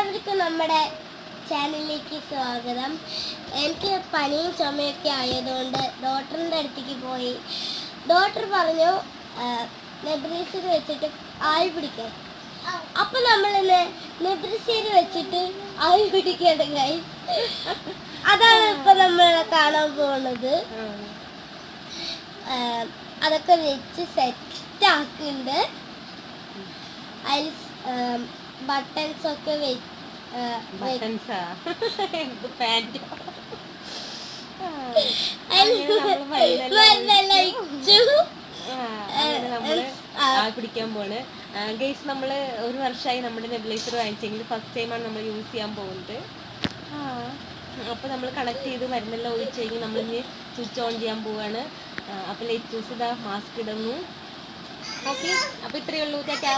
എല്ലാവർക്കും നമ്മുടെ ചാനലിലേക്ക് സ്വാഗതം. എനിക്ക് പനിയും ചുമയൊക്കെ ആയതുകൊണ്ട് ഡോക്ടറിൻ്റെ അടുത്തേക്ക് പോയി. ഡോക്ടർ പറഞ്ഞു നെബ്രീസിൽ വെച്ചിട്ട് ആവി പിടിക്കാൻ. അപ്പം നമ്മളിന്ന് നെബ്രീസിൽ വെച്ചിട്ട് ആവി പിടിക്കണം ഗൈസ്. അതാണ് ഇപ്പം നമ്മൾ കാണാൻ പോകുന്നത്. അതൊക്കെ വെച്ച് സെറ്റാക്കുന്നുണ്ട്. അതിൽ ബട്ടൺസ് ഒക്കെ പിടിക്കാൻ പോണ് ഗൈസ്. നമ്മള് ഒരു വർഷമായി നമ്മുടെ നെബുലൈസർ വാങ്ങിച്ചെങ്കിൽ ഫസ്റ്റ് ടൈമാണ് നമ്മൾ യൂസ് ചെയ്യാൻ പോകുന്നത്. അപ്പൊ നമ്മൾ കണക്ട് ചെയ്ത് മരുന്നെല്ലാം ഒഴിച്ച് കഴിഞ്ഞ് നമ്മളിന്ന് സ്വിച്ച് ഓൺ ചെയ്യാൻ പോവാണ്. അപ്പൊ ലൈറ്റ് ചൂസ് ഇതാ മാസ്ക് ഇടുന്നു. ഓക്കെ, അപ്പൊ ഇത്രയേ ഉള്ളൂ. ടാറ്റാ.